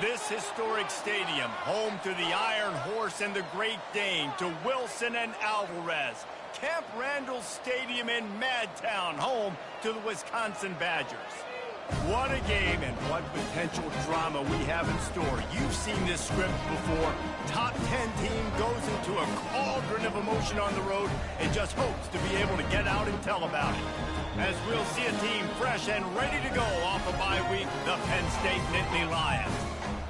This historic stadium, home to the Iron Horse and the Great Dane, to Wilson and Alvarez. Camp Randall Stadium in Madtown, home to the Wisconsin Badgers. What a game and what potential drama we have in store. You've seen this script before. Top 10 team goes into a cauldron of emotion on the road and just hopes to be able to get out and tell about it. As we'll see a team fresh and ready to go off a bye week, the Penn State Nittany Lions,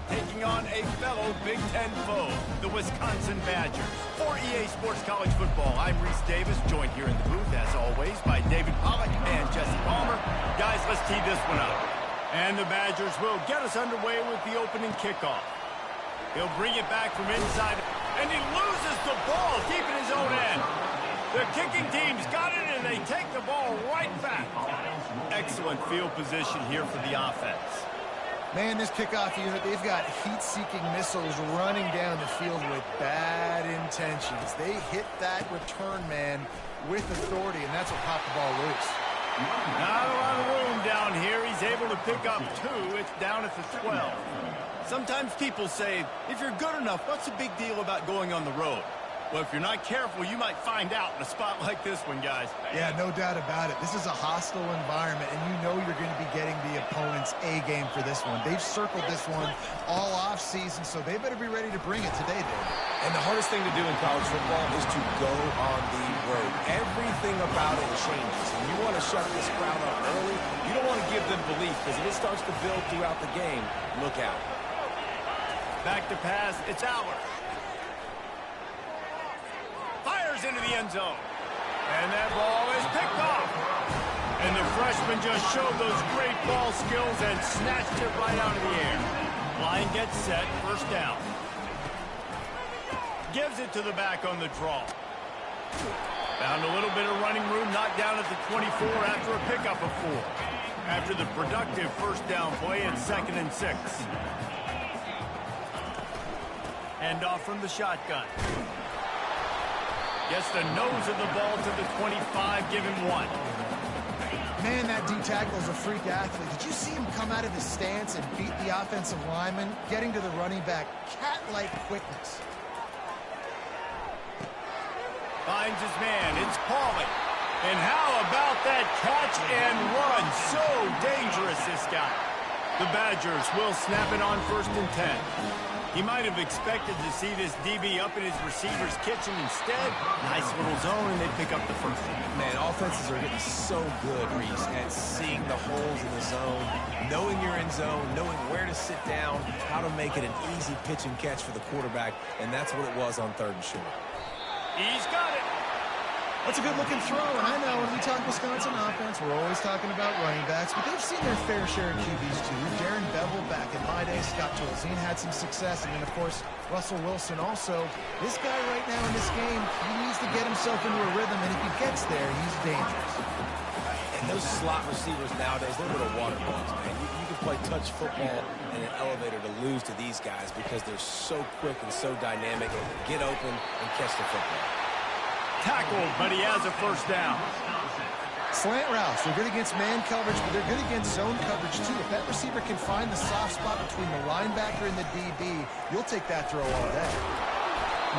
taking on a fellow Big Ten foe, the Wisconsin Badgers. For EA Sports College Football, I'm Reese Davis, joined here in the booth, as always, by David Pollack and Jesse Palmer. Guys, let's tee this one up. And the Badgers will get us underway with the opening kickoff. He'll bring it back from inside, and he loses the ball deep in his own end. The kicking team's got it, and they take the ball right back. Excellent field position here for the offense. Man, this kickoff unit, they've got heat-seeking missiles running down the field with bad intentions. They hit that return man with authority, and that's what popped the ball loose. Not a lot of room down here. He's able to pick up 2. It's down at the 12. Sometimes people say, if you're good enough, what's the big deal about going on the road? Well, if you're not careful, you might find out in a spot like this one, guys. Yeah, no doubt about it. This is a hostile environment, and you know you're going to be getting the opponent's A-game for this one. They've circled this one all off-season, so they better be ready to bring it today, Dave. And the hardest thing to do in college football is to go on the road. Everything about it changes. And you want to shut this crowd up early. You don't want to give them belief, because if it starts to build throughout the game, look out. Back to pass. It's Allen. Fires into the end zone. And that ball is picked off. And the freshman just showed those great ball skills and snatched it right out of the air. Line gets set. First down. Gives it to the back on the draw. Found a little bit of running room. Knocked down at the 24 after a pickup of 4. After the productive first down play, it's 2nd and 6. Hand off from the shotgun. Gets the nose of the ball to the 25, give him 1. Man, that D-tackle is a freak athlete. Did you see him come out of his stance and beat the offensive lineman, getting to the running back? Cat-like quickness. Finds his man. It's Pauly. And how about that catch and run? So dangerous, this guy. The Badgers will snap it on 1st and 10. He might have expected to see this DB up in his receiver's kitchen instead. Nice little zone, and they pick up the first. Man, offenses are getting so good, Reese, at seeing the holes in the zone, knowing you're in zone, knowing where to sit down, how to make it an easy pitch and catch for the quarterback, and that's what it was on 3rd and short. He's got it. That's a good-looking throw, and I know when we talk Wisconsin offense, we're always talking about running backs, but they've seen their fair share of QBs, too. Darren Bevel back in my day, Scott Tolzien had some success, and then, of course, Russell Wilson also. This guy right now in this game, he needs to get himself into a rhythm, and if he gets there, he's dangerous. And those slot receivers nowadays, they're little water balls, man. You can play touch football in an elevator to lose to these guys because they're so quick and so dynamic. Get open and catch the football. Tackled, but he has a first down. Slant routes, they're good against man coverage, but they're good against zone coverage, too. If that receiver can find the soft spot between the linebacker and the DB, you'll take that throw all day.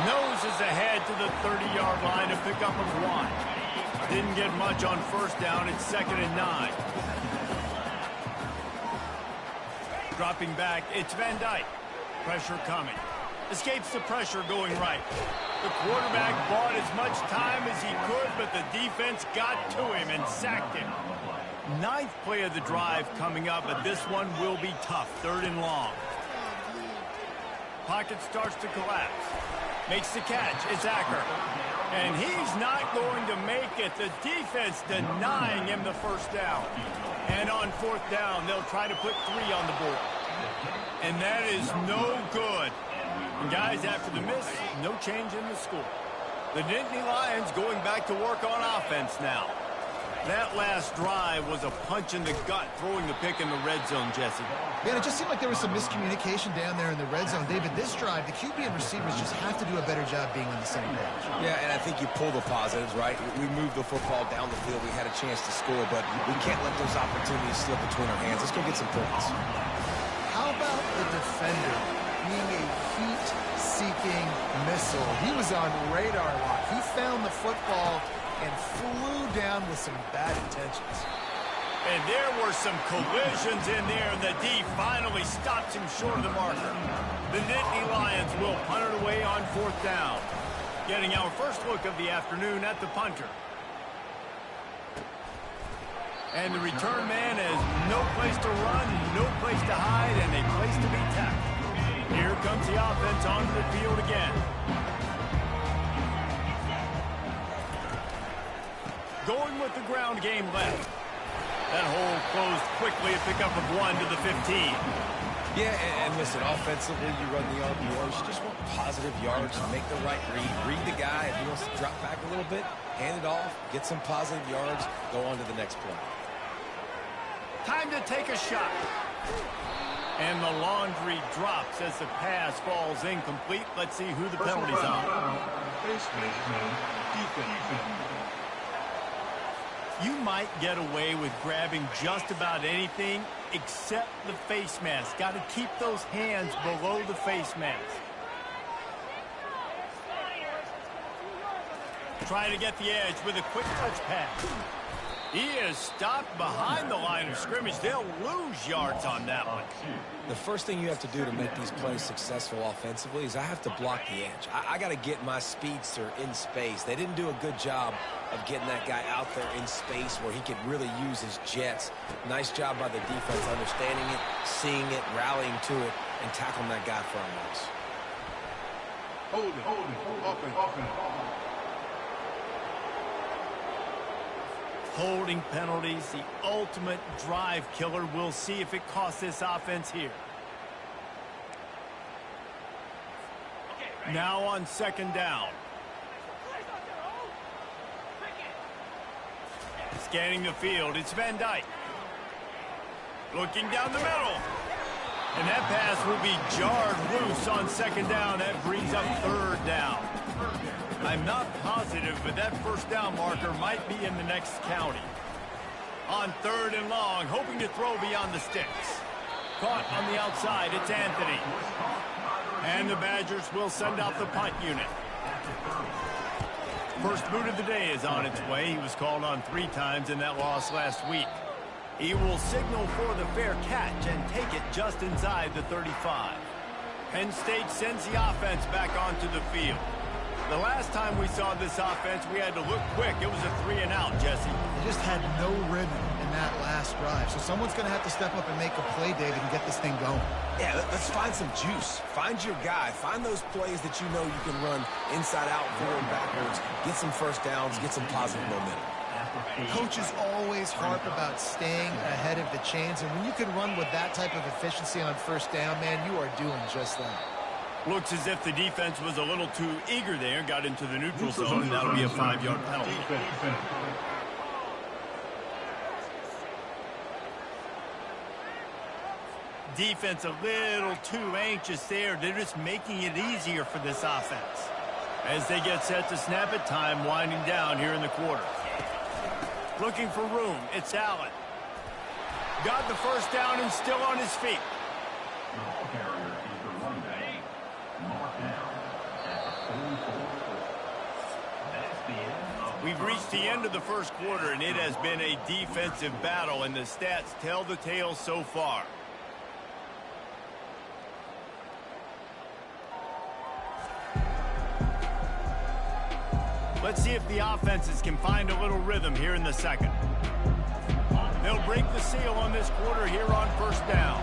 Noses ahead to the 30-yard line to pick up a 1. Didn't get much on first down. It's 2nd and 9. Dropping back, it's Van Dyke. Pressure coming. Escapes the pressure going right. The quarterback bought as much time as he could, but the defense got to him and sacked him. 9th play of the drive coming up, but this one will be tough. 3rd and long. Pocket starts to collapse. Makes the catch. It's Acker. And he's not going to make it. The defense denying him the first down. And on 4th down, they'll try to put 3 on the board. And that is no good. And guys, after the miss, no change in the score. The Nittany Lions going back to work on offense now. That last drive was a punch in the gut, throwing the pick in the red zone, Jesse. Yeah, it just seemed like there was some miscommunication down there in the red zone. David, this drive, the QB and receivers just have to do a better job being on the same page. Yeah, and I think you pull the positives, right? We moved the football down the field. We had a chance to score, but we can't let those opportunities slip between our hands. Let's go get some points. How about the defender being a heat-seeking missile. He was on radar lock. He found the football and flew down with some bad intentions. And there were some collisions in there, and the D finally stops him short of the marker. The Nittany Lions will punt it away on 4th down. Getting our first look of the afternoon at the punter. And the return man has no place to run, no place to hide, and a place to be tackled. Here comes the offense onto the field again. Going with the ground game left. That hole closed quickly, a pickup of 1 to the 15. Yeah, and listen, offensively, you run the RPOs. You just want positive yards, make the right read. Read the guy. If he wants to drop back a little bit, hand it off, get some positive yards, go on to the next play. Time to take a shot. And the laundry drops as the pass falls incomplete. Let's see who the penalty's on. You might get away with grabbing just about anything except the face mask. Got to keep those hands below the face mask. Trying to get the edge with a quick touch pass. He is stopped behind the line of scrimmage. They'll lose yards on that one. The first thing you have to do to make these plays successful offensively is I have to block the edge. I got to get my speedster in space. They didn't do a good job of getting that guy out there in space where he could really use his jets. Nice job by the defense understanding it, seeing it, rallying to it, and tackling that guy for a loss. Hold it, open. Holding penalties, the ultimate drive killer. We'll see if it costs this offense here. Now on 2nd down. Scanning the field, it's Van Dyke. Looking down the middle. And that pass will be jarred loose on 2nd down. That brings up 3rd down. I'm not positive, but that 1st down marker might be in the next county. On 3rd and long, hoping to throw beyond the sticks. Caught on the outside, it's Anthony. And the Badgers will send out the punt unit. First boot of the day is on its way. He was called on 3 times in that loss last week. He will signal for the fair catch and take it just inside the 35. Penn State sends the offense back onto the field. The last time we saw this offense, we had to look quick. It was a 3-and-out, Jesse. They just had no rhythm in that last drive. So someone's going to have to step up and make a play, David, and get this thing going. Yeah, let's find some juice. Find your guy. Find those plays that you know you can run inside out, forward, backwards. Get some 1st downs. Get some positive momentum. Coaches always harp about staying ahead of the chains, and when you can run with that type of efficiency on 1st down, man, you are doing just that. Looks as if the defense was a little too eager there and got into the neutral zone, and that'll be a 5-yard penalty. Defense a little too anxious there. They're just making it easier for this offense. As they get set to snap it, time winding down here in the quarter. Looking for room, it's Allen. Got the 1st down and still on his feet. We've reached the end of the 1st quarter, and it has been a defensive battle, and the stats tell the tale so far. Let's see if the offenses can find a little rhythm here in the 2nd. They'll break the seal on this quarter here on 1st down.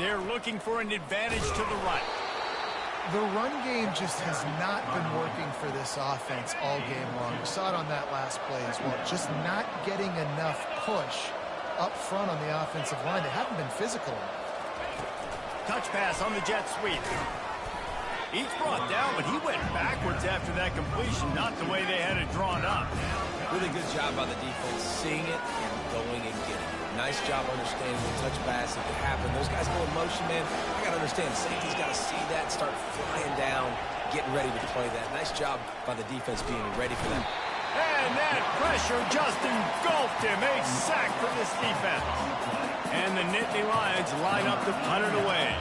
They're looking for an advantage to the right. The run game just has not been working for this offense all game long. We saw it on that last play as well. Just not getting enough push up front on the offensive line. They haven't been physical enough. Touch pass on the jet sweep. He's brought down, but he went backwards after that completion, not the way they had it drawn up. Really good job by the defense, seeing it and going and getting it. Nice job understanding the touch pass if it happened. Those guys go in motion, man. I got to understand, safety's got to see that, start flying down, getting ready to play that. Nice job by the defense being ready for that. And that pressure just engulfed him. A sack for this defense. And the Nittany Lions line up to punt it away.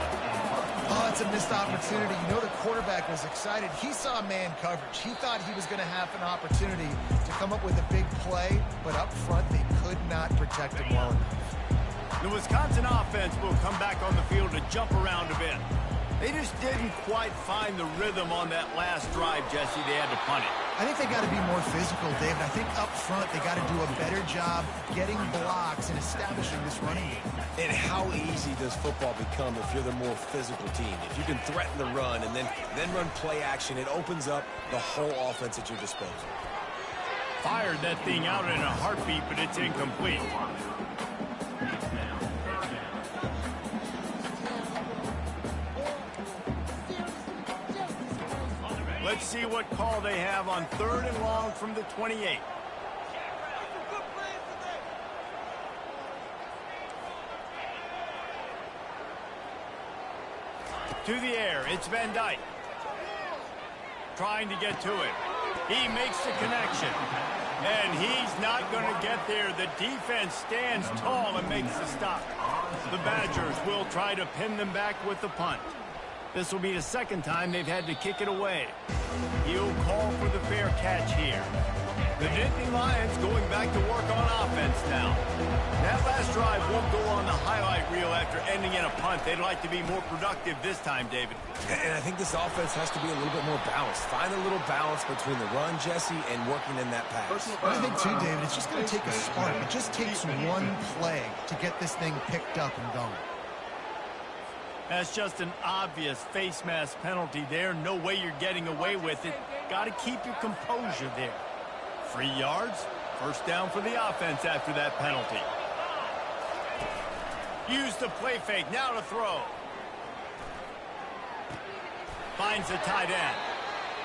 Oh, it's a missed opportunity. You know the quarterback was excited. He saw man coverage. He thought he was going to have an opportunity to come up with a big play, but up front they could not protect him well enough. The Wisconsin offense will come back on the field to jump around a bit. They just didn't quite find the rhythm on that last drive, Jesse. They had to punt it. I think they got to be more physical, David. I think up front they got to do a better job getting blocks and establishing this running game. And how easy does football become if you're the more physical team? If you can threaten the run and then run play action, it opens up the whole offense at your disposal. Fired that thing out in a heartbeat, but it's incomplete. Let's see what call they have on 3rd and long from the 28. To the air, it's Van Dyke. Trying to get to it. He makes the connection. And he's not going to get there. The defense stands tall and makes the stop. The Badgers will try to pin them back with the punt. This will be the second time they've had to kick it away. He'll call for the fair catch here. The Nittany Lions going back to work on offense now. That last drive won't go on the highlight reel after ending in a punt. They'd like to be more productive this time, David. And I think this offense has to be a little bit more balanced. Find a little balance between the run, Jesse, and working in that pass. I think, too, David, it's just going to take a spark. It just takes one play to get this thing picked up and going. That's just an obvious face mask penalty there. No way you're getting away with it. Got to keep your composure there. 3 yards. First down for the offense after that penalty. Use the play fake. Now to throw. Finds the tight end.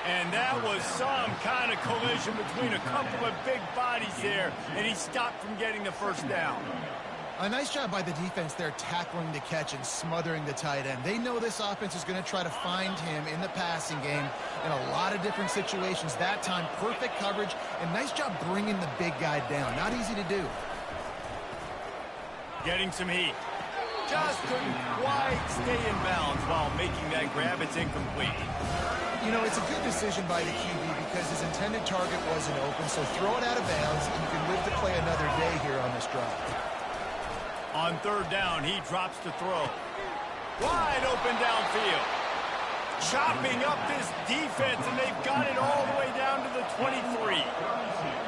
And that was some kind of collision between a couple of big bodies there, and he stopped from getting the first down. A nice job by the defense there tackling the catch and smothering the tight end. They know this offense is going to try to find him in the passing game in a lot of different situations. That time, perfect coverage, and nice job bringing the big guy down. Not easy to do. Getting some heat. Just couldn't quite stay in bounds while making that grab. It's incomplete. You know, it's a good decision by the QB because his intended target wasn't open, so throw it out of bounds, and you can live to play another day here on this drive. On 3rd down, he drops to throw. Wide open downfield. Chopping up this defense, and they've got it all the way down to the 23.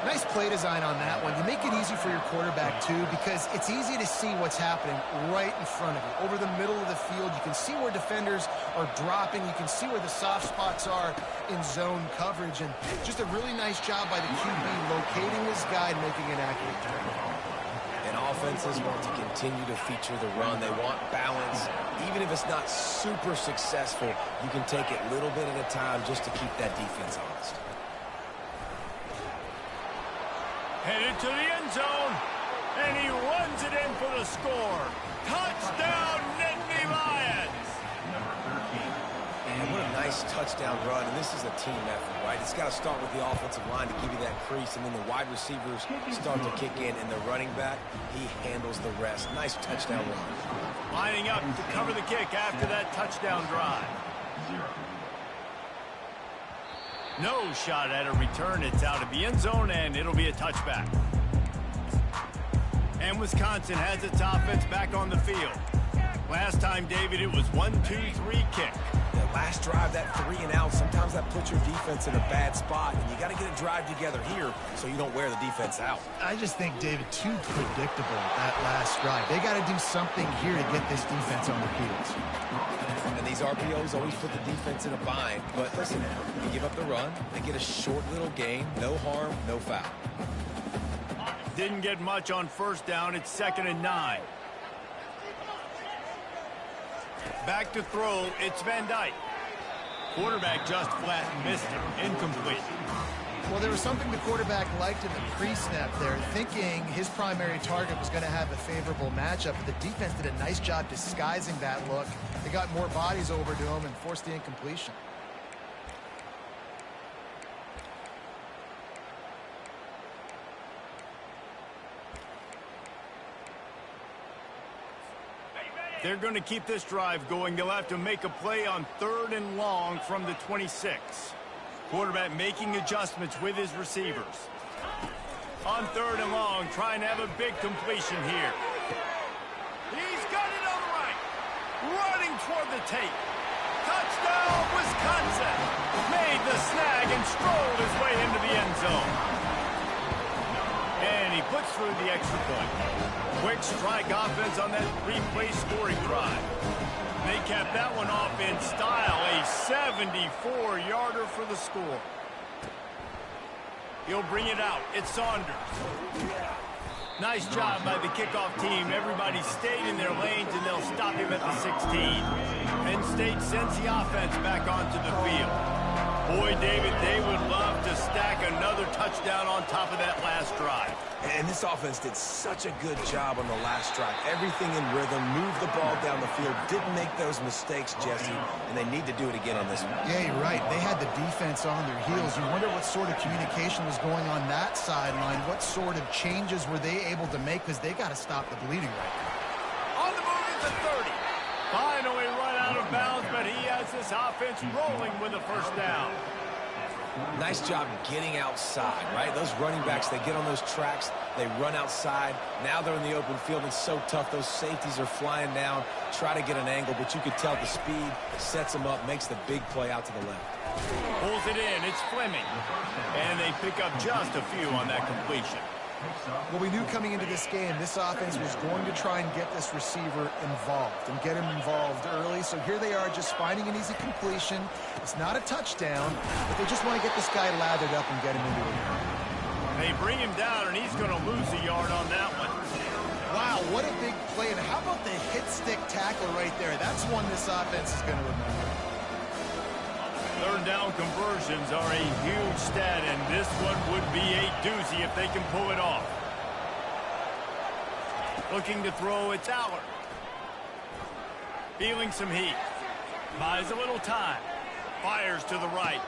Nice play design on that one. You make it easy for your quarterback, too, because it's easy to see what's happening right in front of you. Over the middle of the field, you can see where defenders are dropping. You can see where the soft spots are in zone coverage. And just a really nice job by the QB locating his guy and making an accurate throw. Offenses want to continue to feature the run. They want balance. Even if it's not super successful, you can take it little bit at a time just to keep that defense honest. Headed to the end zone, and he runs it in for the score. Touchdown, Nittany Lions! And what a nice touchdown run, and this is a team effort, right? It's got to start with the offensive line to give you that crease, and then the wide receivers start to kick in, and the running back, he handles the rest. Nice touchdown run. Lining up to cover the kick after that touchdown drive. No shot at a return. It's out of the end zone, and it'll be a touchback. And Wisconsin has its offense back on the field. Last time, David, it was 1-2-3 kick. That last drive, that 3 and out, sometimes that puts your defense in a bad spot, and you got to get a drive together here so you don't wear the defense out. I just think, David, too predictable that last drive. They got to do something here to get this defense on the field. And these RPOs always put the defense in a bind, but listen, you give up the run, they get a short little gain, no harm, no foul. Didn't get much on 1st down. It's 2nd and 9. Back to throw, it's Van Dyke. Quarterback just flat missed it. Incomplete. Well, there was something the quarterback liked in the pre-snap there, thinking his primary target was going to have a favorable matchup, but the defense did a nice job disguising that look. They got more bodies over to him and forced the incompletion. they're going to keep this drive going, they'll have to make a play on 3rd and long from the 26. Quarterback making adjustments with his receivers. On 3rd and long, trying to have a big completion here. He's got it on the right. Running toward the tape. Touchdown, Wisconsin. Made the snag and strolled his way into the end zone. And he puts through the extra point. Quick strike offense on that 3-play scoring drive. They capped that one off in style. A 74-yarder for the score. He'll bring it out. It's Saunders. Nice job by the kickoff team. Everybody stayed in their lanes, and they'll stop him at the 16. Penn State sends the offense back onto the field. Boy, David, they would love to stack another touchdown on top of that last drive. And this offense did such a good job on the last drive. Everything in rhythm, moved the ball down the field, didn't make those mistakes, Jesse, and they need to do it again on this one. Yeah, you're right. They had the defense on their heels. You wonder what sort of communication was going on that sideline. What sort of changes were they able to make, because they got to stop the bleeding right now. On the move at the 30. Finally run out of bounds, but he has this offense rolling with a first down. Nice job getting outside, right? Those running backs, they get on those tracks, they run outside. Now they're in the open field. It's so tough. Those safeties are flying down, try to get an angle, but you could tell the speed sets them up, makes the big play out to the left. Pulls it in. It's Fleming. And they pick up just a few on that completion. Well, we knew coming into this game, this offense was going to try and get this receiver involved and get him involved early. So here they are just finding an easy completion. It's not a touchdown, but they just want to get this guy lathered up and get him into a yard. They bring him down, and he's going to lose a yard on that one. Wow, what a big play. And how about the hit-stick tackle right there? That's one this offense is going to remember. 3rd down conversions are a huge stat, and this one would be a doozy if they can pull it off. Looking to throw, it's Aller. Feeling some heat. Buys a little time. Fires to the right.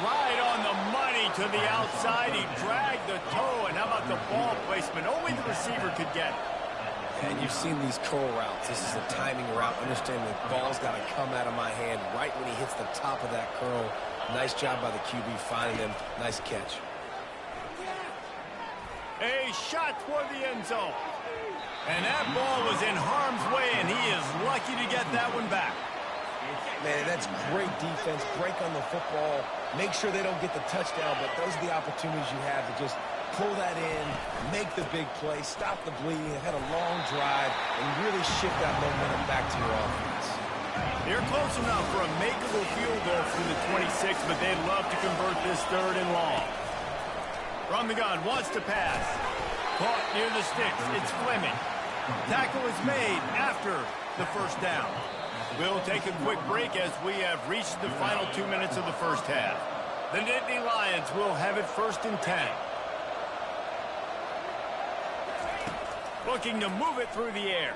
Right on the money to the outside. He dragged the toe, and how about the ball placement? Only the receiver could get it. And you've seen these curl routes. This is a timing route. Understand the ball's got to come out of my hand right when he hits the top of that curl. Nice job by the QB finding him. Nice catch. A shot toward the end zone. And that ball was in harm's way, and he is lucky to get that one back. Man, that's great defense. Break on the football. Make sure they don't get the touchdown, but those are the opportunities you have to just pull that in, make the big play, stop the bleeding, had a long drive, and really shift that momentum back to your offense. They're close enough for a makeable field goal from the 26, but they'd love to convert this 3rd and long. From the gun, wants to pass. Caught near the sticks. It's Fleming. Tackle is made after the first down. We'll take a quick break as we have reached the final 2 minutes of the first half. The Nittany Lions will have it 1st and 10. Looking to move it through the air.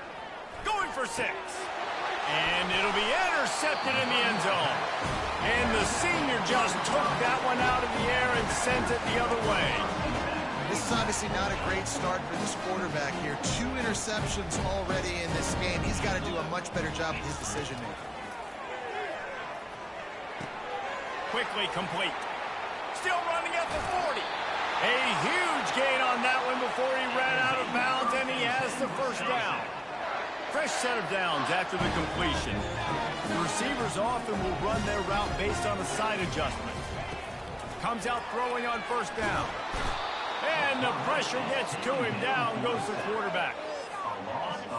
Going for 6. And it'll be intercepted in the end zone. And the senior just took that one out of the air and sent it the other way. This is obviously not a great start for this quarterback here. 2 interceptions already in this game. He's got to do a much better job with his decision-making. Quickly complete. Still running at the 40. A huge gain on that one before he ran out of bounds, and he has the first down. Fresh set of downs after the completion. Receivers often will run their route based on a side adjustment. Comes out throwing on 1st down. And the pressure gets to him. Down goes the quarterback.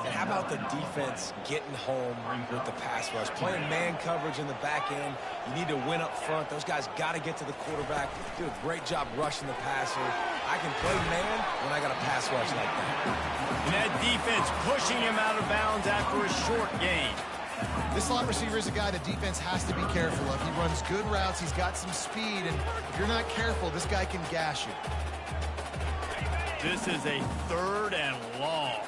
And how about the defense getting home with the pass rush? Playing man coverage in the back end. You need to win up front. Those guys got to get to the quarterback. Do a great job rushing the passer. I can play man when I got a pass rush like that. And that defense pushing him out of bounds after a short gain. This slot receiver is a guy the defense has to be careful of. He runs good routes. He's got some speed. And if you're not careful, this guy can gash you. This is a 3rd and long.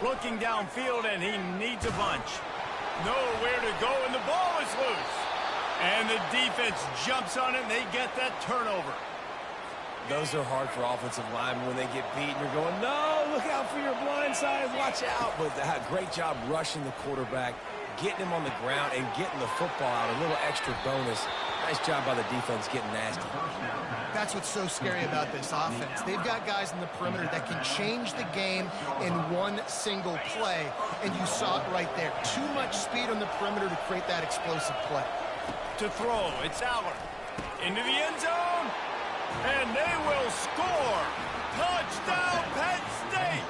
Looking downfield, and he needs a bunch. Nowhere to go, and the ball is loose. And the defense jumps on it, and they get that turnover. Those are hard for offensive linemen when they get beat and you're going, no, look out for your blind side, watch out. But great job rushing the quarterback, getting him on the ground, and getting the football out, a little extra bonus. Nice job by the defense getting nasty. That's what's so scary about this offense. They've got guys in the perimeter that can change the game in one single play, and you saw it right there. Too much speed on the perimeter to create that explosive play. To throw, it's Aller. Into the end zone, and they will score. Touchdown, Penn State!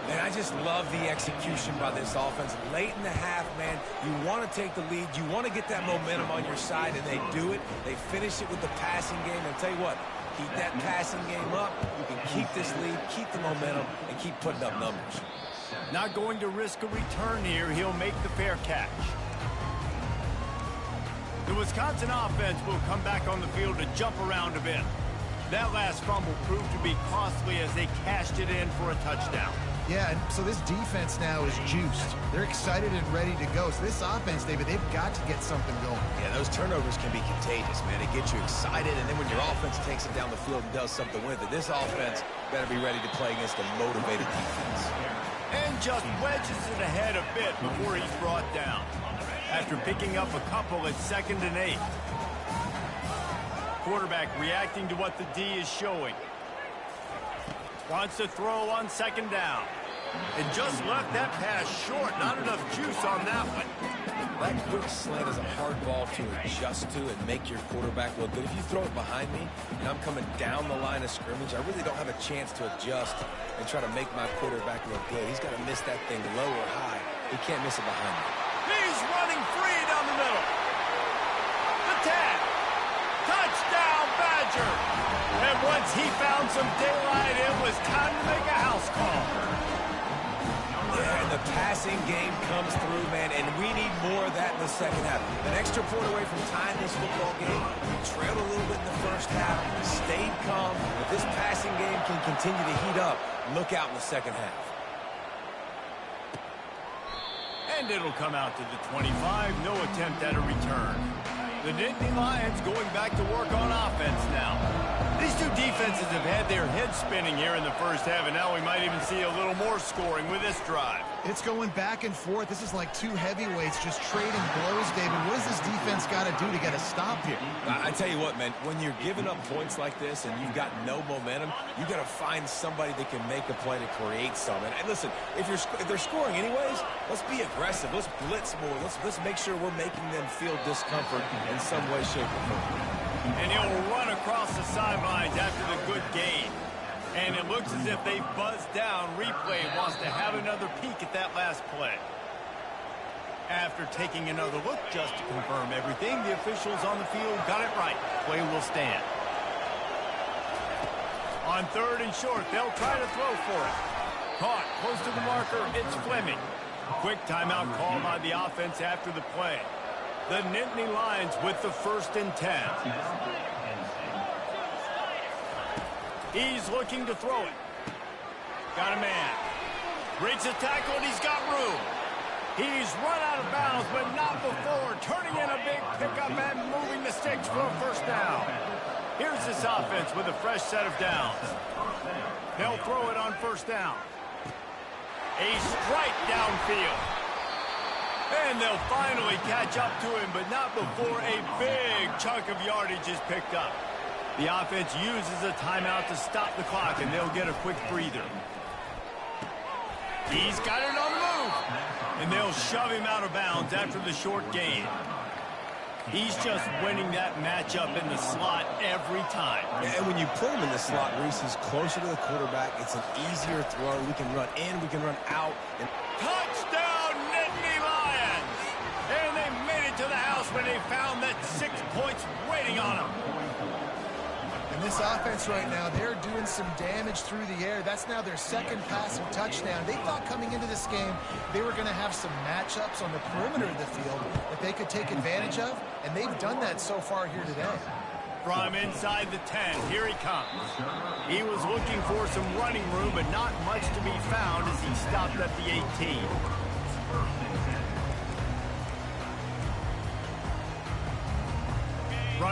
And I just love the execution by this offense. Late in the half, man, you want to take the lead. You want to get that momentum on your side, and they do it. They finish it with the passing game. And I'll tell you what, keep that passing game up. You can keep this lead, keep the momentum, and keep putting up numbers. Not going to risk a return here. He'll make the fair catch. The Wisconsin offense will come back on the field to jump around a bit. That last fumble proved to be costly as they cashed it in for a touchdown. Yeah, and so this defense now is juiced. They're excited and ready to go. So this offense, David, they've got to get something going. Yeah, those turnovers can be contagious, man. It gets you excited, and then when your offense takes it down the field and does something with it, this offense better be ready to play against a motivated defense. And just wedges it ahead a bit before he's brought down. After picking up a couple at 2nd and 8. Quarterback reacting to what the D is showing. Wants to throw on 2nd down. And just left that pass short. Not enough juice on that one. That quick slant is a hard ball to adjust to and make your quarterback look good. If you throw it behind me and I'm coming down the line of scrimmage, I really don't have a chance to adjust and try to make my quarterback look good. He's got to miss that thing low or high. He can't miss it behind me. He's running free down the middle. The 10. Touchdown, Badger. And once he found some daylight, it was time to make a house call. Yeah, and the passing game comes through, man, and we need more of that in the second half. An extra point away from tying this football game. We trailed a little bit in the first half, stayed calm. If this passing game can continue to heat up, look out in the second half. And it'll come out to the 25. No attempt at a return. The Nittany Lions going back to work on offense now. These two defenses have had their heads spinning here in the first half, and now we might even see a little more scoring with this drive. It's going back and forth. This is like two heavyweights just trading blows, David. What does this defense got to do to get a stop here? I tell you what, man, when you're giving up points like this and you've got no momentum, you got to find somebody that can make a play to create something. And listen, if they're scoring anyways, let's be aggressive. Let's blitz more. Let's make sure we're making them feel discomfort in some way, shape, or form. And he'll run across the sidelines after the good gain. And it looks as if they buzzed down. Replay wants to have another peek at that last play. After taking another look just to confirm everything, the officials on the field got it right. Play will stand. On 3rd and short, they'll try to throw for it. Caught close to the marker, it's Fleming. Quick timeout call by the offense after the play. The Nittany Lions with the 1st and 10. He's looking to throw it. Got a man. Breaks a tackle, and he's got room. He's run out of bounds, but not before turning in a big pickup and moving the sticks for a 1st down. Here's this offense with a fresh set of downs. They'll throw it on 1st down. A strike downfield. And they'll finally catch up to him, but not before a big chunk of yardage is picked up. The offense uses a timeout to stop the clock, and they'll get a quick breather. He's got it on the move. And they'll shove him out of bounds after the short gain. He's just winning that matchup in the slot every time. And when you put him in the slot, Reese, he's closer to the quarterback. It's an easier throw. We can run in, we can run out. And touchdown, Nittany Lions! And they made it to the house when they found that 6 points waiting on them. And this offense right now, they're doing some damage through the air. That's now their 2nd passing touchdown. They thought coming into this game they were going to have some matchups on the perimeter of the field that they could take advantage of, and they've done that so far here today. From inside the 10, here he comes. He was looking for some running room, but not much to be found as he stopped at the 18.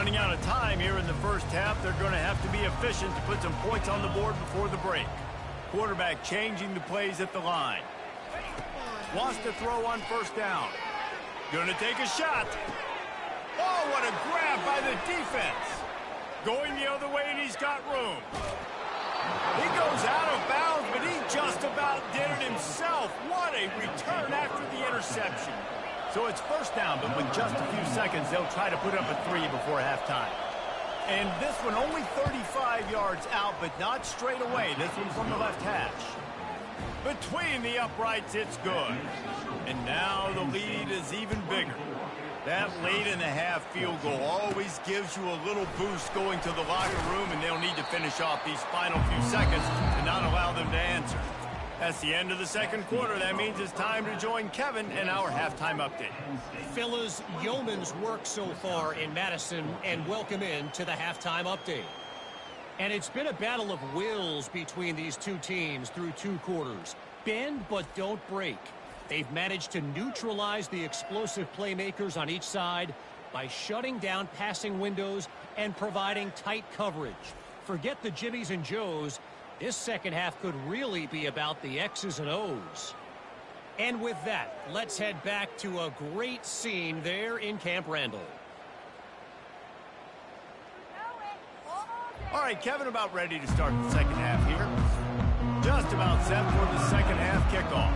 Running out of time here in the first half, they're going to have to be efficient to put some points on the board before the break. Quarterback changing the plays at the line. Wants to throw on first down. Going to take a shot. Oh, what a grab by the defense. Going the other way, and he's got room. He goes out of bounds, but he just about did it himself. What a return after the interception. So it's first down, but with just a few seconds, they'll try to put up a 3 before halftime. And this one only 35 yards out, but not straight away. This one from the left hash. Between the uprights, it's good. And now the lead is even bigger. That late-in-the-half field goal always gives you a little boost going to the locker room, and they'll need to finish off these final few seconds to not allow them to answer. That's the end of the second quarter. That means it's time to join Kevin in our halftime update. Fellas, yeoman's work so far in Madison, and welcome in to the halftime update. And it's been a battle of wills between these two teams through 2 quarters. Bend but don't break. They've managed to neutralize the explosive playmakers on each side by shutting down passing windows and providing tight coverage. Forget the Jimmies and Joes. This second half could really be about the X's and O's. And with that, let's head back to a great scene there in Camp Randall. All right, Kevin, about ready to start the second half here. Just about set for the second half kickoff.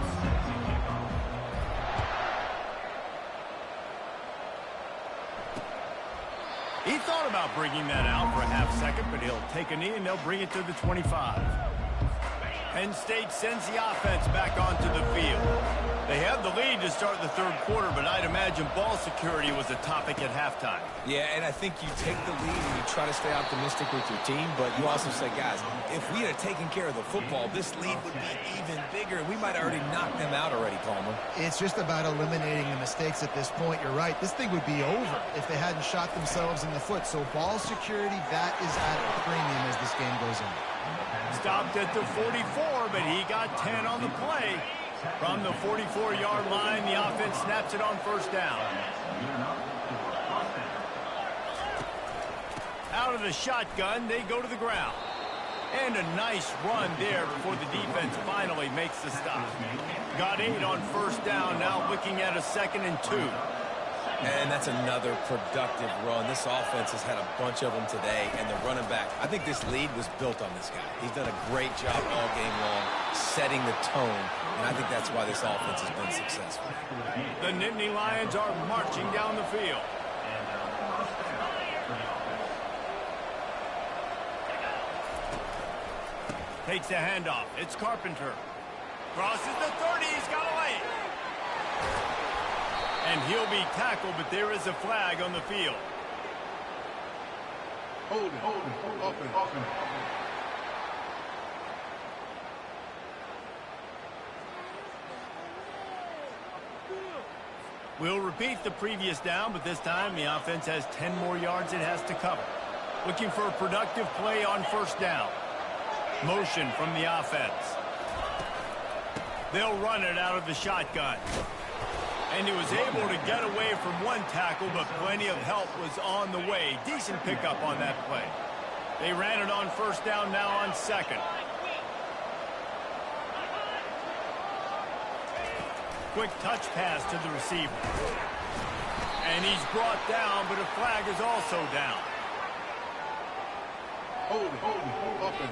He thought about bringing that out for a half second, but he'll take a knee and they'll bring it to the 25. Penn State sends the offense back onto the field. They have the lead to start the third quarter, but I'd imagine ball security was a topic at halftime. Yeah, and I think you take the lead and you try to stay optimistic with your team, but you also say, guys, if we had taken care of the football, this lead would be even bigger, and we might have already knocked them out already, Palmer. It's just about eliminating the mistakes at this point. You're right. This thing would be over if they hadn't shot themselves in the foot. So ball security, that is at a premium as this game goes on. Stopped at the 44, but he got 10 on the play. From the 44-yard line, the offense snaps it on first down. Out of the shotgun, they go to the ground. And a nice run there before the defense finally makes the stop. Got 8 on first down, now looking at a 2nd and 2. And that's another productive run. This offense has had a bunch of them today, and the running back, I think this lead was built on this guy. He's done a great job all game long setting the tone, and I think that's why this offense has been successful. The Nittany Lions are marching down the field. Takes the handoff. It's Carpenter. Crosses the 30. He's got away. And he'll be tackled, but there is a flag on the field. Hold it, open. We'll repeat the previous down, but this time the offense has 10 more yards it has to cover. Looking for a productive play on first down. Motion from the offense. They'll run it out of the shotgun. And he was able to get away from one tackle, but plenty of help was on the way. Decent pickup on that play. They ran it on first down, now on 2nd. Quick touch pass to the receiver. And he's brought down, but a flag is also down. Hold it, open.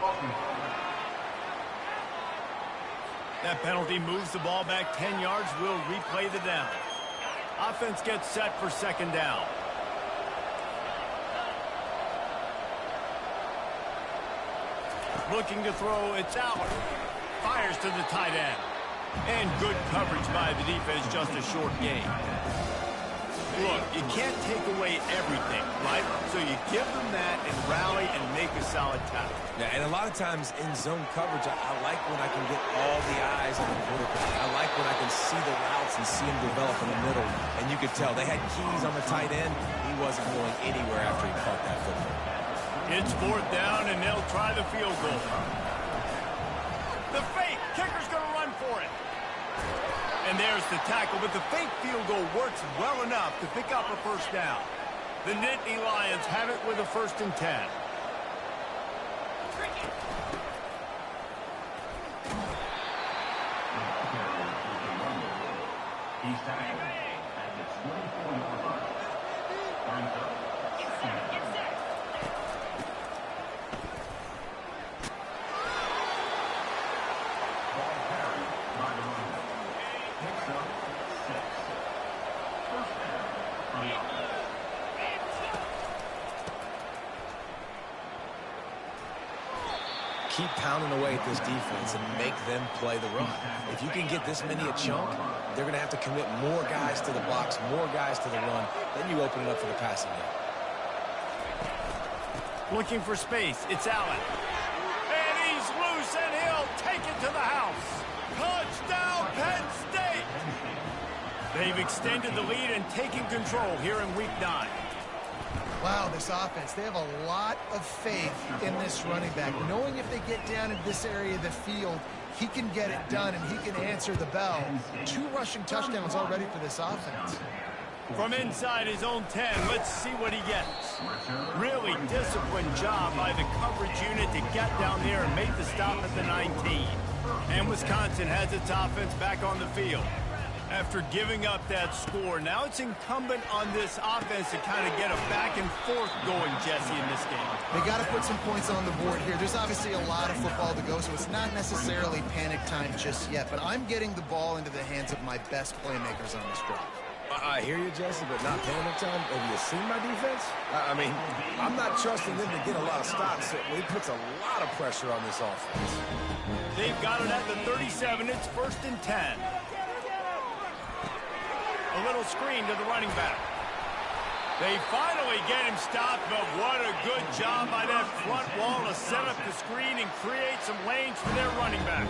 That penalty moves the ball back 10 yards. We'll replay the down. Offense gets set for 2nd down. Looking to throw, it's out. Fires to the tight end. And good coverage by the defense, just a short gain. Look, you can't take away everything, right? So you give them that and rally and make a solid tackle. Yeah, and a lot of times in zone coverage, I like when I can get all the eyes on the quarterback. I like when I can see the routes and see him develop in the middle. And you could tell they had keys on the tight end. He wasn't going anywhere after he caught that football. It's 4th down, and they'll try the field goal. The fake. Kicker's going to run for it. And there's the tackle, but the fake field goal works well enough to pick up a first down. The Nittany Lions have it with a 1st and 10. He's tackled at the 24-yard line. Brings up second down. Ball carried by the running back. Picks up 6. First down for the offense. Keep pounding away at this defense and make them play the run. If you can get this many a chunk, they're going to have to commit more guys to the box, more guys to the run. Then you open it up for the passing game. Looking for space. It's Allen. And he's loose, and he'll take it to the house. Touchdown, Penn State! They've extended the lead and taken control here in Week 9. Wow, this offense, they have a lot of faith in this running back, knowing if they get down in this area of the field, he can get it done and he can answer the bell. 2 rushing touchdowns already for this offense. From inside his own 10, let's see what he gets. Really disciplined job by the coverage unit to get down there and make the stop at the 19. And Wisconsin has its offense back on the field. After giving up that score, now it's incumbent on this offense to kind of get a back and forth going, Jesse, in this game. They got to put some points on the board here. There's obviously a lot of football to go, so it's not necessarily panic time just yet, but I'm getting the ball into the hands of my best playmakers on this drive. I hear you, Jesse, but not panic time. Have you seen my defense? I mean, I'm not trusting them to get a lot of stops, so he puts a lot of pressure on this offense. They've got it at the 37. It's 1st and 10. A little screen to the running back. They finally get him stopped, but what a good job by that front wall to set up the screen and create some lanes for their running back.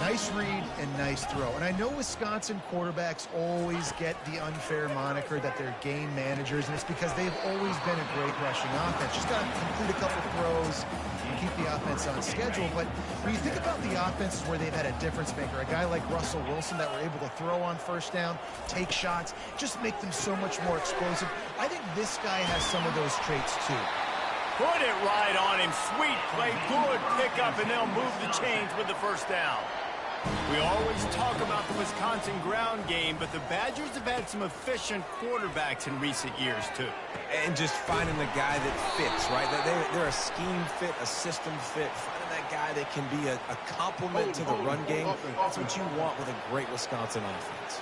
Nice read and nice throw. And I know Wisconsin quarterbacks always get the unfair moniker that they're game managers, and it's because they've always been a great rushing offense. Just got to complete a couple throws and keep the offense on schedule. But when you think about the offenses where they've had a difference maker, a guy like Russell Wilson that were able to throw on 1st down, take shots, just make them so much more explosive. I think this guy has some of those traits too. Put it right on him. Sweet play, good pickup, and they'll move the chains with the 1st down. We always talk about the Wisconsin ground game, but the Badgers have had some efficient quarterbacks in recent years, too. And just finding the guy that fits, right? They're a scheme fit, a system fit. Finding that guy that can be a complement to the run game. That's what you want with a great Wisconsin offense.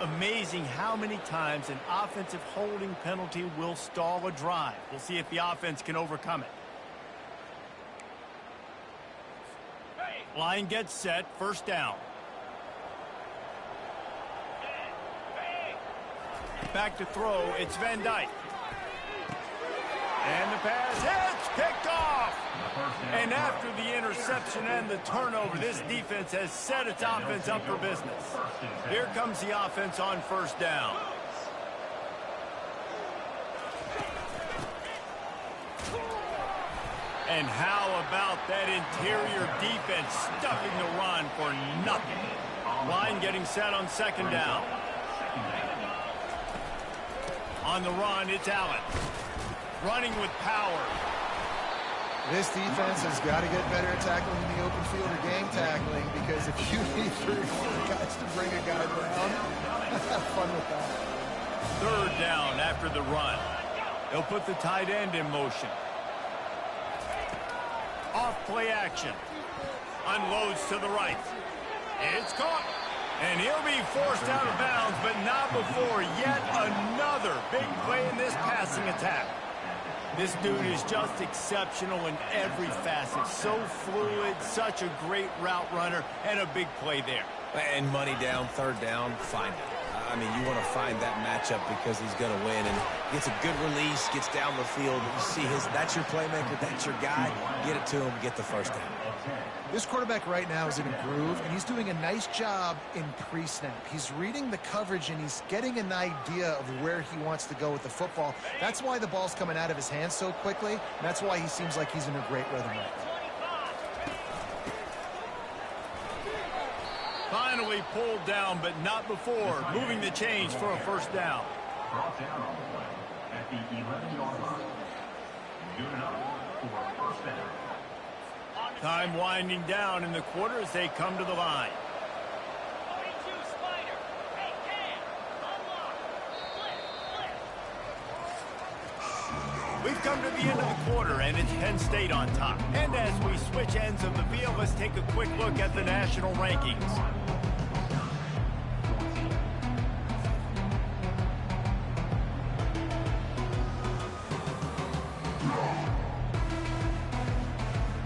Amazing how many times an offensive holding penalty will stall a drive. We'll see if the offense can overcome it. Line gets set, 1st down. Back to throw, it's Van Dyke. And the pass hits, picked off. And after the interception and the turnover, this defense has set its offense up for business. Here comes the offense on 1st down. And how about that interior defense stuffing the run for nothing? Line getting set on 2nd down. On the run, it's Allen. Running with power. This defense has got to get better at tackling in the open field or game tackling, because if you need 3 or 4 guys to bring a guy down, have fun with that. 3rd down after the run. They'll put the tight end in motion. Off play action. Unloads to the right. It's caught. And he'll be forced out of bounds, but not before yet another big play in this passing attack. This dude is just exceptional in every facet. So fluid, such a great route runner, and a big play there. And money down, 3rd down, find it. I mean, you want to find that matchup because he's going to win, and gets a good release, gets down the field. You see that's your playmaker, that's your guy. Get it to him, get the 1st down. This quarterback right now is in a groove, and he's doing a nice job in pre-snap. He's reading the coverage, and he's getting an idea of where he wants to go with the football. That's why the ball's coming out of his hands so quickly, and that's why he seems like he's in a great rhythm right now. Finally pulled down, but not before. Moving the chains for a 1st down. Brought down on the play at the 11-yard line. Good enough for a first down. Time winding down in the quarter as they come to the line. We've come to the end of the quarter, and it's Penn State on top. And as we switch ends of the field, let's take a quick look at the national rankings.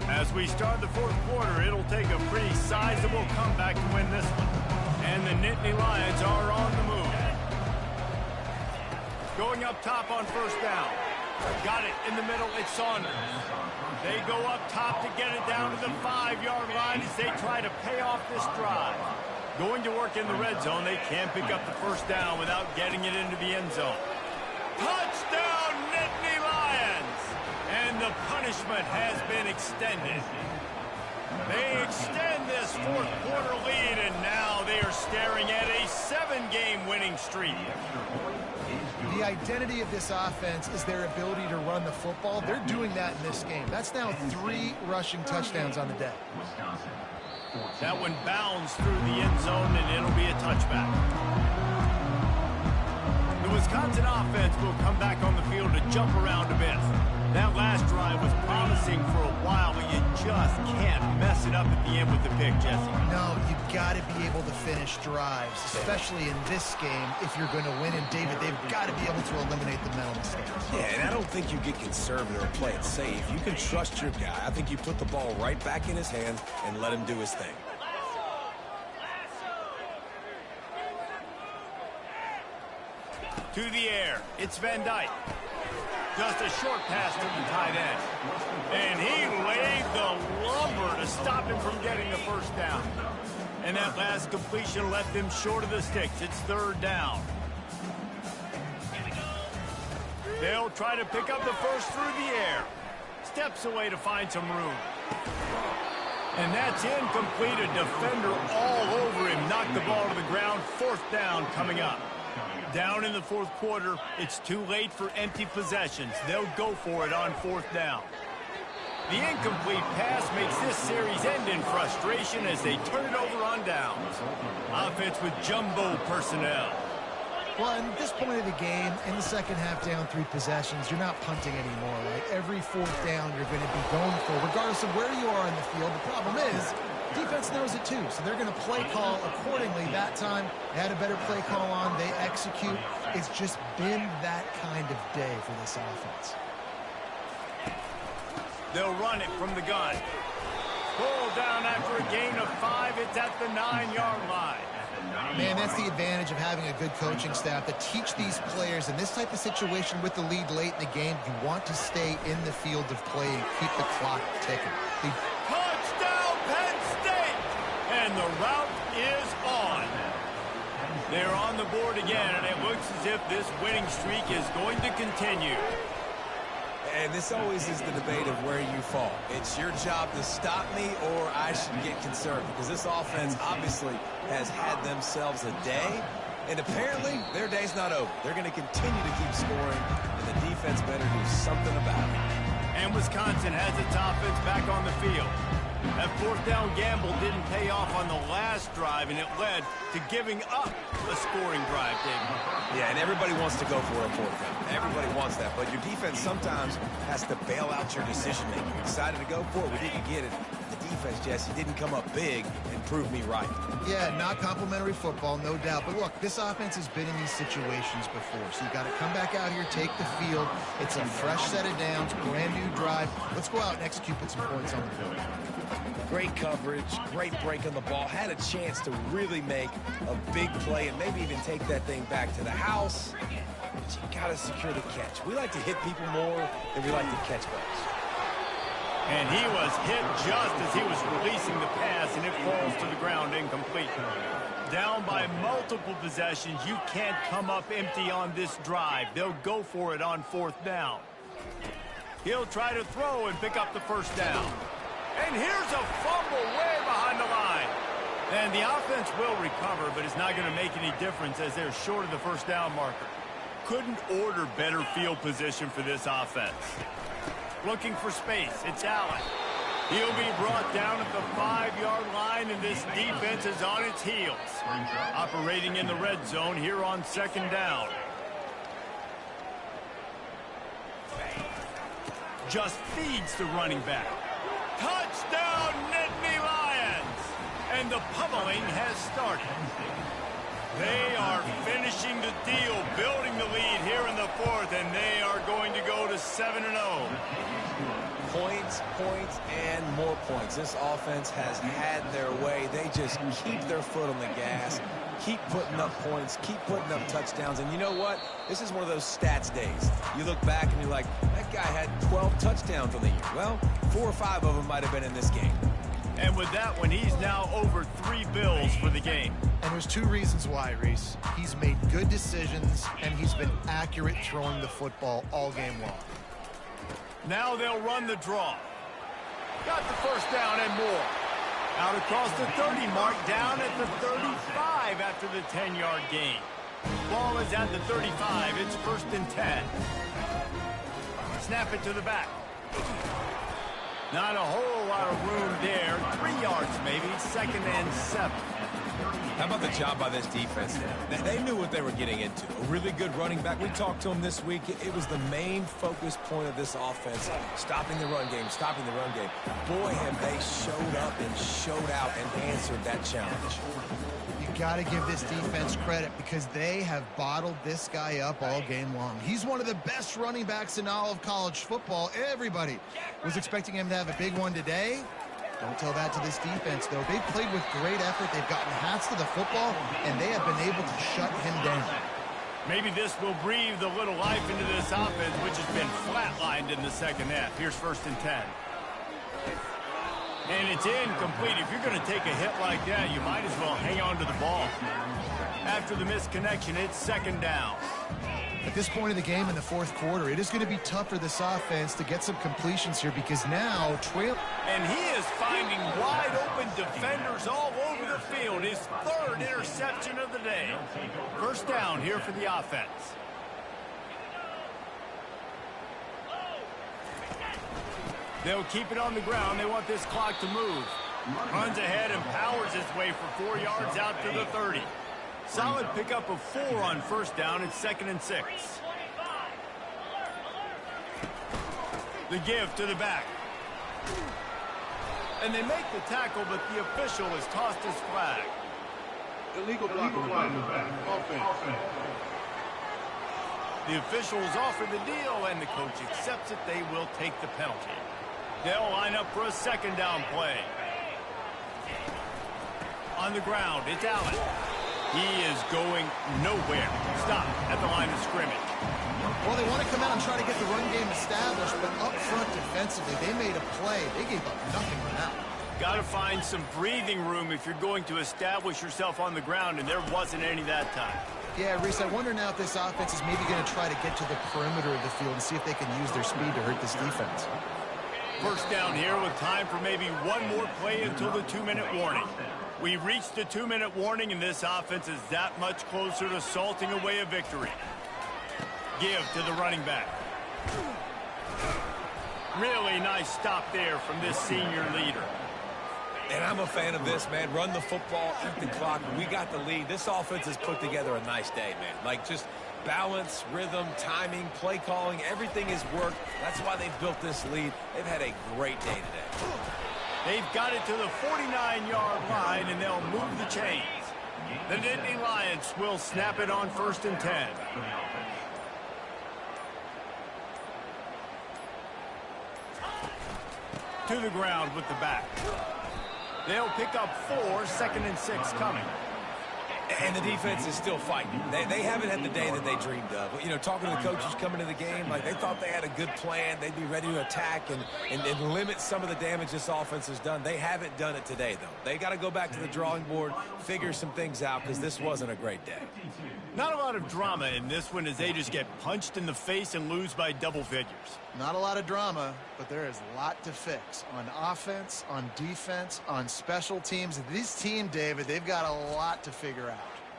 As we start the fourth quarter, it'll take a pretty sizable comeback to win this one. And the Nittany Lions are on the move. Going up top on first down. Got it in the middle. It's Saunders. They go up top to get it down to the 5-yard line as they try to pay off this drive. Going to work in the red zone. They can't pick up the first down without getting it into the end zone. Touchdown, Nittany Lions! And the punishment has been extended. They extend this fourth quarter lead, and now they are staring at a 7-game winning streak. The identity of this offense is their ability to run the football. They're doing that in this game. That's now 3 rushing touchdowns on the day. That one bounds through the end zone, and it'll be a touchback. The Wisconsin offense will come back on the field to jump around a bit. That last drive was promising for a while, but you just can't mess it up at the end with the pick, Jesse. No, you've got to be able to finish drives, especially in this game if you're going to win. And, David, they've got to be able to eliminate the mental mistakes. Yeah, and I don't think you get conservative or play it safe. You can trust your guy. I think you put the ball right back in his hands and let him do his thing. To the air, it's Van Dyke. Just a short pass to the tight end. And he laid the lumber to stop him from getting the first down. And that last completion left him short of the sticks. It's third down. They'll try to pick up the first through the air. Steps away to find some room. And that's incomplete. A defender all over him. Knocked the ball to the ground. Fourth down coming up. Down in the fourth quarter, it's too late for empty possessions. They'll go for it on fourth down. The incomplete pass makes this series end in frustration as they turn it over on downs. Offense with jumbo personnel. Well, at this point of the game, in the second half down 3 possessions, you're not punting anymore, right? Every fourth down you're going to be going for, regardless of where you are in the field. The problem is, defense knows it too, so they're going to play call accordingly. That time, they had a better play call on. They execute. It's just been that kind of day for this offense. They'll run it from the gun. Pull down after a gain of 5. It's at the 9-yard line. Man, that's the advantage of having a good coaching staff to teach these players in this type of situation with the lead late in the game. You want to stay in the field of play and keep the clock ticking. Touchdown, Penn State! And the route is on. They're on the board again, and it looks as if this winning streak is going to continue. And this always is the debate of where you fall. It's your job to stop me or I should get conservative. Because this offense obviously has had themselves a day. And apparently their day's not over. They're going to continue to keep scoring. And the defense better do something about it. And Wisconsin has its offense back on the field. That fourth down gamble didn't pay off on the last drive, and it led to giving up a scoring drive, David. Yeah, and everybody wants to go for a fourth down. Everybody wants that, but your defense sometimes has to bail out your decision-making. We decided to go for it. We didn't get it. The defense, Jesse, didn't come up big and prove me right. Yeah, not complimentary football, no doubt. But look, this offense has been in these situations before, so you got to come back out here, take the field. It's a fresh set of downs, brand new drive. Let's go out and execute, put some points on the board. Great coverage, great break on the ball. Had a chance to really make a big play and maybe even take that thing back to the house. But you got to secure the catch. We like to hit people more than we like to catch balls. And he was hit just as he was releasing the pass, and it falls to the ground incomplete. Down by multiple possessions, you can't come up empty on this drive. They'll go for it on fourth down. He'll try to throw and pick up the first down. And here's a fumble way behind the line. And the offense will recover, but it's not going to make any difference as they're short of the first down marker. couldn't order better field position for this offense. Looking for space. It's Allen. He'll be brought down at the 5-yard line, and this defense is on its heels. Operating in the red zone here on second down. Just feeds the running back. Touchdown, Nittany Lions! And the pummeling has started. They are finishing the deal, building the lead here in the fourth, and they are going to go to 7-0. Points, points, and more points. This offense has had their way. They just keep their foot on the gas, keep putting up points, keep putting up touchdowns. And you know what? This is one of those stats days. You look back and you're like, that guy had 12 touchdowns on the year. Well, 4 or 5 of them might have been in this game. And with that one, he's now over 3 bills for the game. And there's 2 reasons why, Reese. He's made good decisions, and he's been accurate throwing the football all game long. Now they'll run the draw. Got the first down and more. Out across the 30 mark, down at the 35 after the 10-yard gain. Ball is at the 35. It's 1st and 10. Snap it to the back. Not a whole lot of room there. 3 yards maybe. 2nd and 7. How about the job by this defense? They knew what they were getting into. A really good running back. We talked to him this week. It was the main focus point of this offense. Stopping the run game, stopping the run game. Boy, have they showed up and showed out and answered that challenge. You got to give this defense credit because they have bottled this guy up all game long. He's one of the best running backs in all of college football. Everybody was expecting him to have a big one today. Don't tell that to this defense, though. They've played with great effort. They've gotten hats to the football, and they have been able to shut him down. Maybe this will breathe a little life into this offense, which has been flatlined in the second half. Here's 1st and 10. And it's incomplete. If you're going to take a hit like that, you might as well hang on to the ball. After the misconnection, it's 2nd down. At this point of the game in the 4th quarter, it is going to be tough for this offense to get some completions here because now trail. And he is finding wide open defenders all over the field. His 3rd interception of the day. 1st down here for the offense. They'll keep it on the ground. They want this clock to move. Runs ahead and powers his way for 4 yards out to the 30. Solid pickup of 4 on 1st down. It's 2nd and 6. The give to the back. And they make the tackle, but the official has tossed his flag. Illegal block in the back. Offense. The officials offer the deal, and the coach accepts it. They will take the penalty. They'll line up for a 2nd down play. On the ground, it's Allen. He is going nowhere. Stop at the line of scrimmage. Well, they want to come out and try to get the run game established, but up front defensively, they made a play. They gave up nothing for that. Got to find some breathing room if you're going to establish yourself on the ground, and there wasn't any that time. Yeah, Reese, I wonder now if this offense is maybe going to try to get to the perimeter of the field and see if they can use their speed to hurt this defense. 1st down here with time for maybe one more play until the 2-minute warning. We've reached the 2-minute warning, and this offense is that much closer to salting away a victory. Give to the running back. Really nice stop there from this senior leader. And I'm a fan of this, man. Run the football, eat the clock. We got the lead. This offense has put together a nice day, man. Like, just balance, rhythm, timing, play calling, everything has worked. That's why they've built this lead. They've had a great day today. They've got it to the 49-yard line, and they'll move the chains. The Nittany Lions will snap it on 1st and 10. To the ground with the back. They'll pick up 4, 2nd and 6 coming. And the defense is still fighting. They haven't had the day that they dreamed of. You know, talking to the coaches coming to the game, like they thought they had a good plan. They'd be ready to attack and limit some of the damage this offense has done. They haven't done it today, though. They got to go back to the drawing board, figure some things out, because this wasn't a great day. Not a lot of drama in this one as they just get punched in the face and lose by double figures. Not a lot of drama, but there is a lot to fix on offense, on defense, on special teams. This team, David, they've got a lot to figure out.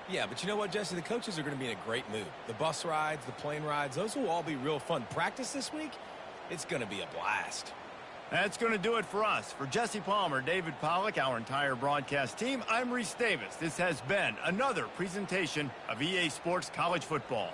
Yeah, but you know what, Jesse? The coaches are going to be in a great mood. The bus rides, the plane rides, those will all be real fun. Practice this week, it's going to be a blast. That's going to do it for us. For Jesse Palmer, David Pollack, our entire broadcast team, I'm Reese Davis. This has been another presentation of EA Sports College Football.